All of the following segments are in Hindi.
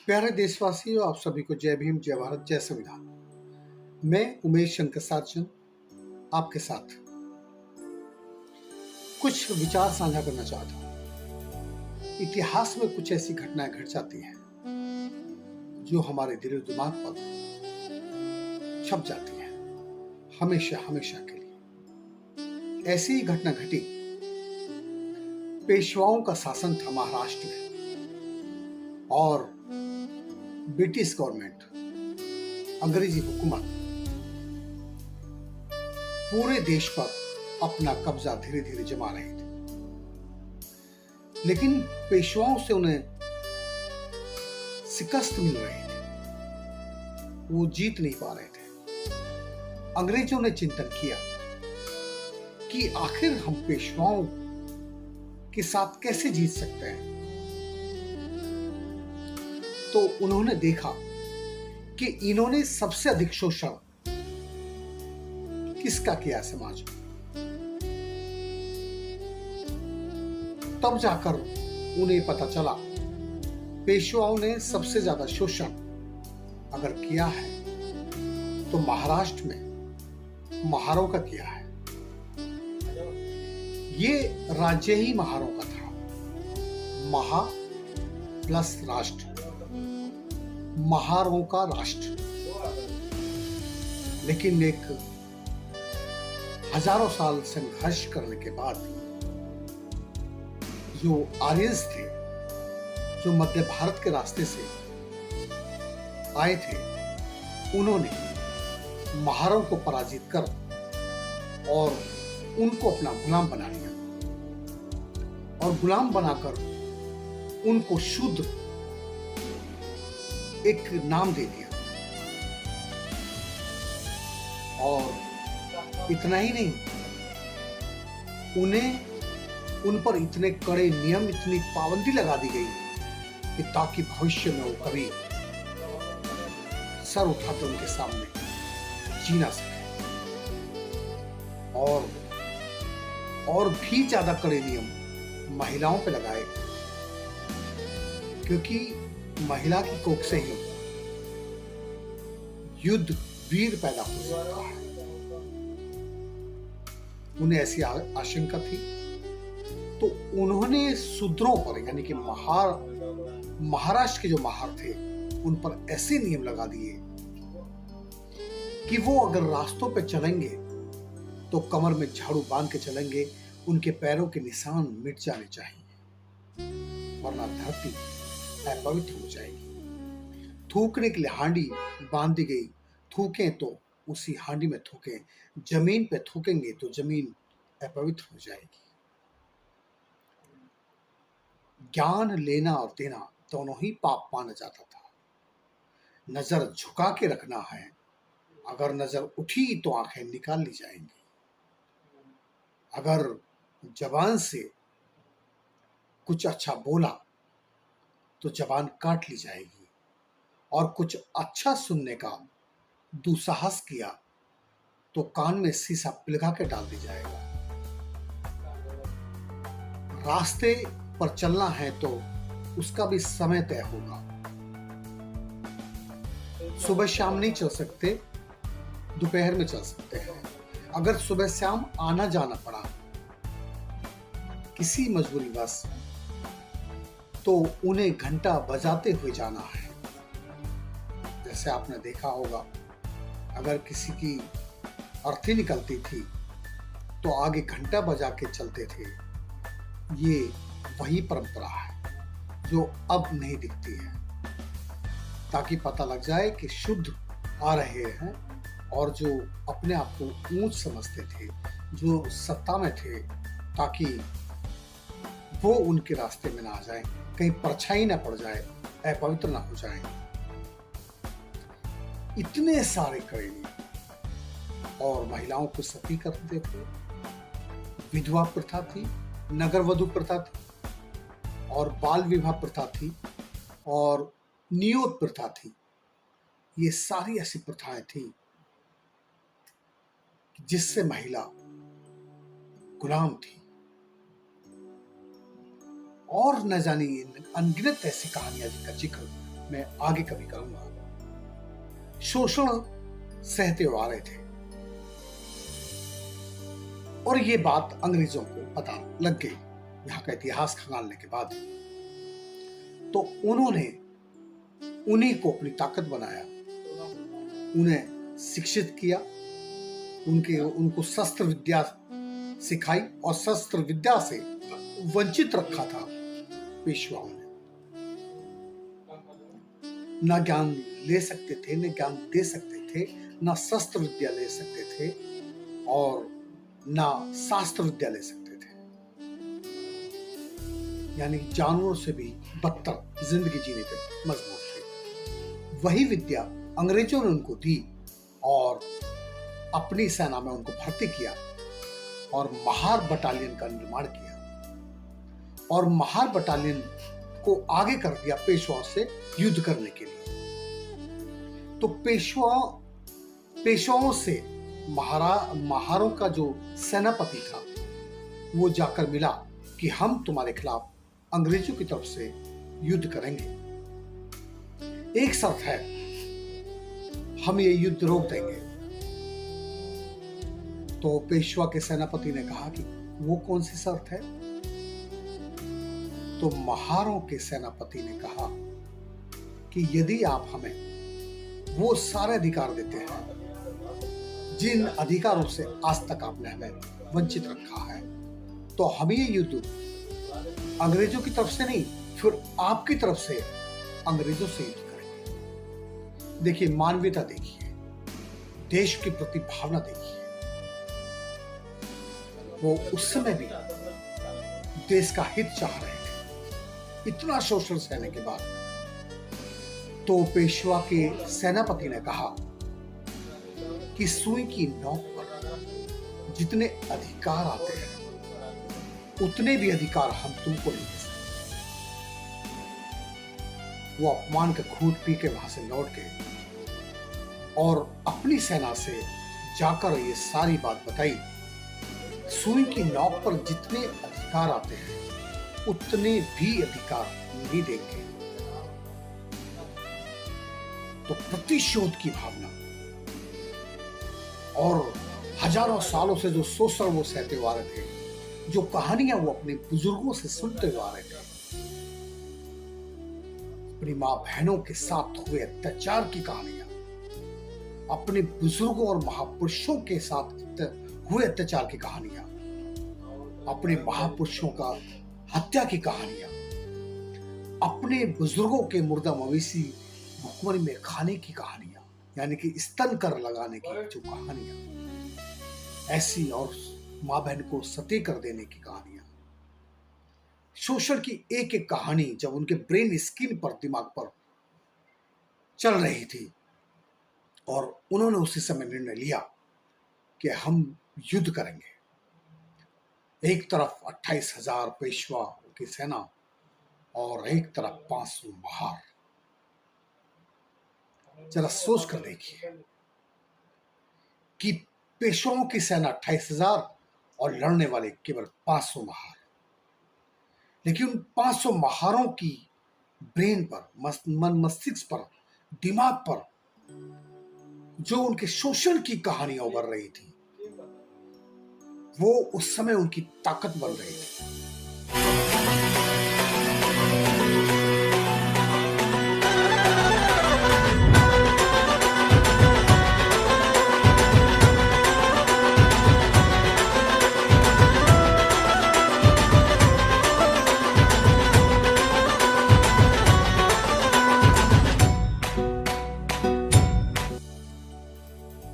प्यारे देशवासियों, आप सभी को जय भीम, जय भारत, जय संविधान। मैं उमेश शंकर सार्जन आपके साथ कुछ विचार साझा करना चाहता हूँ। इतिहास में कुछ ऐसी घटनाएं घट जाती हैं जो हमारे दिलो दिमाग पर छप जाती हैं हमेशा हमेशा के लिए। ऐसी ही घटना घटी, पेशवाओं का शासन था महाराष्ट्र में और ब्रिटिश गवर्नमेंट, अंग्रेजी हुकूमत पूरे देश पर अपना कब्जा धीरे धीरे जमा रही थी। लेकिन पेशवाओं से उन्हें शिकस्त मिल रही थी, वो जीत नहीं पा रहे थे। अंग्रेजों ने चिंतन किया कि आखिर हम पेशवाओं के साथ कैसे जीत सकते हैं। तो उन्होंने देखा कि इन्होंने सबसे अधिक शोषण किसका किया समाज में। तब जाकर उन्हें पता चला पेशवाओं ने सबसे ज्यादा शोषण अगर किया है तो महाराष्ट्र में महारों का किया है। ये राज्य ही महारों का था, महा प्लस राष्ट्र, महारों का राष्ट्र। लेकिन एक हजारों साल संघर्ष करने के बाद जो आर्यंस थे, जो मध्य भारत के रास्ते से आए थे, उन्होंने महारों को पराजित कर और उनको अपना गुलाम बना लिया और गुलाम बनाकर उनको शुद्र एक नाम दे दिया। और इतना ही नहीं, उन पर इतने कड़े नियम, इतनी पाबंदी लगा दी गई कि ताकि भविष्य में वो कभी सर उठाकर उनके सामने जी ना सके। और भी ज्यादा कड़े नियम महिलाओं पे लगाए, क्योंकि महिला की कोख से ही युद्ध वीर पैदा हो सकता है। उन्हें ऐसी आशंका थी, तो उन्होंने शूद्रों पर, यानी कि महाराष्ट्र के जो महार थे, उन पर ऐसे नियम लगा दिए कि वो अगर रास्तों पे चलेंगे तो कमर में झाड़ू बांध के चलेंगे, उनके पैरों के निशान मिट जाने चाहिए, वरना धरती अपवित्र हो जाएगी। थूकने के लिए हांडी बांध दी गई, थूकें तो उसी हांडी में थूकें, जमीन पे थूकेंगे तो जमीन अपवित्र हो जाएगी। ज्ञान लेना और देना दोनों ही पाप माना जाता था। नजर झुका के रखना है, अगर नजर उठी तो आंखें निकाल ली जाएंगी। अगर जबान से कुछ अच्छा बोला तो जबान काट ली जाएगी, और कुछ अच्छा सुनने का दुस्साहस किया तो कान में शीशा पिघला के डाल दी जाएगा। रास्ते पर चलना है तो उसका भी समय तय होगा। सुबह शाम नहीं चल सकते, दोपहर में चल सकते हैं। अगर सुबह शाम आना जाना पड़ा किसी मजबूरी बस, तो उन्हें घंटा बजाते हुए जाना है। जैसे आपने देखा होगा, अगर किसी की अर्थी निकलती थी तो आगे घंटा बजा के चलते थे। ये वही परंपरा है जो अब नहीं दिखती है, ताकि पता लग जाए कि शुद्ध आ रहे हैं, और जो अपने आप को ऊंच समझते थे, जो सत्ता में थे, ताकि वो उनके रास्ते में ना आ जाए, कहीं परछाई ना पड़ जाए, अपवित्र ना हो जाए। इतने सारे कड़े नियम। और महिलाओं को सती करते थे, विधवा प्रथा थी, नगर वधु प्रथा थी, और बाल विवाह प्रथा थी, और नियोत प्रथा थी। ये सारी ऐसी प्रथाएं थी जिससे महिला गुलाम थी। और न जाने अनगिनत ऐसी कहानियां जिनका जिक्र मैं आगे कभी करूंगा। शोषण सहते हुए आ रहे थे और ये बात अंग्रेजों को पता लग गई यहाँ का इतिहास खंगालने के बाद। तो उन्होंने उन्हीं को अपनी ताकत बनाया, उन्हें शिक्षित किया, उनको शस्त्र विद्या सिखाई और शस्त्र विद्या से वंचित रखा था पेशवाओं ने। ना ज्ञान ले सकते थे, न ज्ञान दे सकते थे, ना शस्त्र विद्या ले सकते थे और ना शास्त्र विद्या ले सकते थे। यानी जानवरों से भी बदतर जिंदगी जीने पे मजबूर थे। वही विद्या अंग्रेजों ने उनको दी और अपनी सेना में उनको भर्ती किया और महार बटालियन का निर्माण किया और महार बटालियन को आगे कर दिया पेशवाओं से युद्ध करने के लिए। तो पेशवाओं से महारों का जो सेनापति था वो जाकर मिला कि हम तुम्हारे खिलाफ अंग्रेजों की तरफ से युद्ध करेंगे, एक शर्त है, हम ये युद्ध रोक देंगे। तो पेशवा के सेनापति ने कहा कि वो कौन सी शर्त है? तो महारों के सेनापति ने कहा कि यदि आप हमें वो सारे अधिकार देते हैं जिन अधिकारों से आज तक आपने हमें वंचित रखा है, तो हम ये युद्ध अंग्रेजों की तरफ से नहीं, फिर आपकी तरफ से अंग्रेजों से युद्ध करेंगे। देखिए, मानवीयता देखिए, देश के प्रति भावना देखिए। वो उस समय भी देश का हित चाह रहे थे, इतना शोषण सहने के बाद। तो पेशवा के सेनापति ने कहा कि सुई की नोक पर जितने अधिकार आते हैं उतने भी अधिकार हम तुमको नहीं दे सकते। वो अपमान का घूंट पी के वहां से लौट गए और अपनी सेना से जाकर ये सारी बात बताई। सुई की नोक पर जितने अधिकार आते हैं उतने भी अधिकार नहीं देंगे। तो प्रतिशोध की भावना और हजारों सालों से जो शोषण वो सहते हुए आ रहे थे, जो कहानियां वो अपने बुजुर्गों से सुनते हुए आ रहे थे, अपनी मां बहनों के साथ हुए अत्याचार की कहानियां, अपने बुजुर्गों और महापुरुषों के साथ हुए अत्याचार की कहानियां, अपने महापुरुषों का हत्या की कहानियां, अपने बुजुर्गों के मुर्दा मवेशी भुखमरी में खाने की कहानियां, यानी कि स्तन कर लगाने की जो कहानियां, ऐसी और मां बहन को सती कर देने की कहानियां, शोषण की एक एक कहानी जब उनके ब्रेन स्किन पर, दिमाग पर चल रही थी और उन्होंने उसी समय निर्णय लिया कि हम युद्ध करेंगे। एक तरफ 28,000 पेशवा की सेना और एक तरफ 500 महार। जरा सोच कर देखिए कि पेशवाओं की सेना 28,000 और लड़ने वाले केवल 500 महार। लेकिन उन 500 महारों की ब्रेन पर, मन मस्तिष्क पर, दिमाग पर जो उनके शोषण की कहानियां उभर रही थी, वो उस समय उनकी ताकत बन रही थी।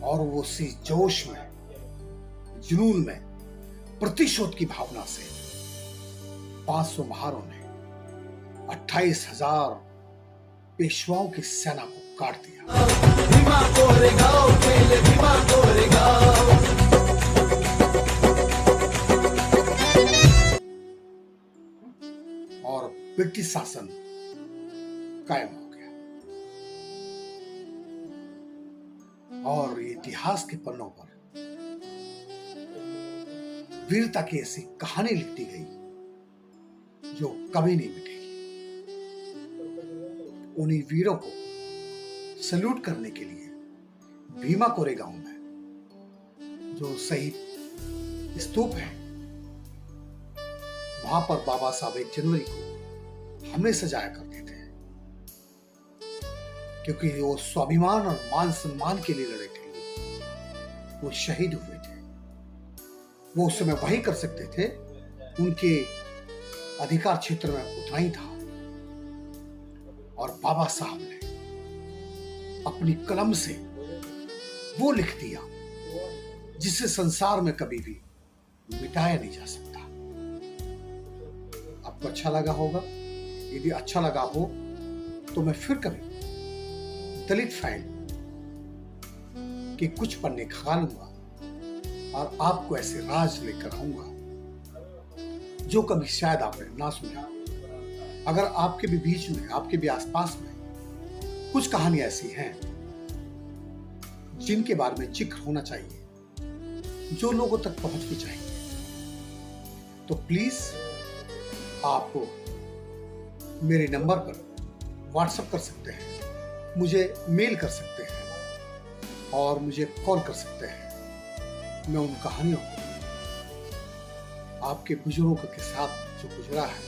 और वो उसी जोश में, जुनून में, प्रतिशोध की भावना से 500 महारों ने 28,000 पेशवाओं की सेना को काट दिया। और ब्रिटिश शासन कायम हो गया और इतिहास के पन्नों पर वीरता की ऐसी कहानी लिखी गई जो कभी नहीं मिटेगी। उन्हीं वीरों को सल्यूट करने के लिए भीमा कोरेगांव में जो शहीद स्तूप है वहां पर बाबा साहब 1 जनवरी को हमेशा जाया करते थे, क्योंकि वो स्वाभिमान और मान सम्मान के लिए लड़े थे, वो शहीद हुए थे। वो उस समय वही कर सकते थे, उनके अधिकार क्षेत्र में उतना ही था। और बाबा साहब ने अपनी कलम से वो लिख दिया जिसे संसार में कभी भी मिटाया नहीं जा सकता। आपको अच्छा लगा होगा? यदि अच्छा लगा हो तो मैं फिर कभी दलित फाइल के कुछ पन्ने खंगालूंगा और आपको ऐसे राज लेकर आऊंगा जो कभी शायद आपने ना सुना। अगर आपके भी बीच में, आपके भी आसपास में कुछ कहानियां ऐसी हैं जिनके बारे में जिक्र होना चाहिए, जो लोगों तक पहुंचनी चाहिए, तो प्लीज आप मेरे नंबर पर व्हाट्सएप कर सकते हैं, मुझे मेल कर सकते हैं और मुझे कॉल कर सकते हैं। मैं उन कहानियों को आपके बुजुर्गों के साथ जो गुजरा है,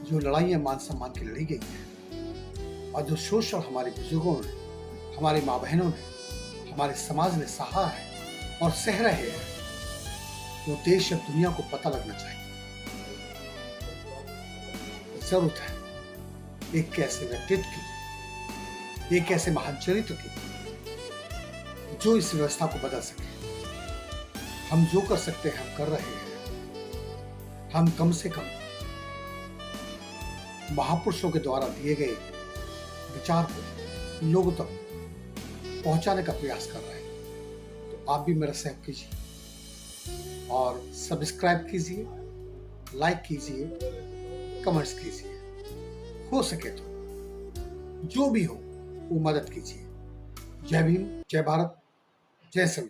जो लड़ाइयां मान सम्मान की लड़ी गई है और जो शोषण हमारे बुजुर्गों ने, हमारे माँ बहनों ने, हमारे समाज ने सहा है और सह रहे हैं, वो देश और दुनिया को पता लगना चाहिए। जरूरत है एक ऐसे व्यक्तित्व की, एक ऐसे महान चरित्र की जो इस व्यवस्था को बदल सके। हम जो कर सकते हैं हम कर रहे हैं। हम कम से कम महापुरुषों के द्वारा दिए गए विचार को लोगों तक पहुंचाने का प्रयास कर रहे हैं। तो आप भी मेरा सहयोग कीजिए और सब्सक्राइब कीजिए, लाइक कीजिए, कमेंट्स कीजिए, हो सके तो जो भी हो वो मदद कीजिए। जय भीम, जय भारत, जय संविधान।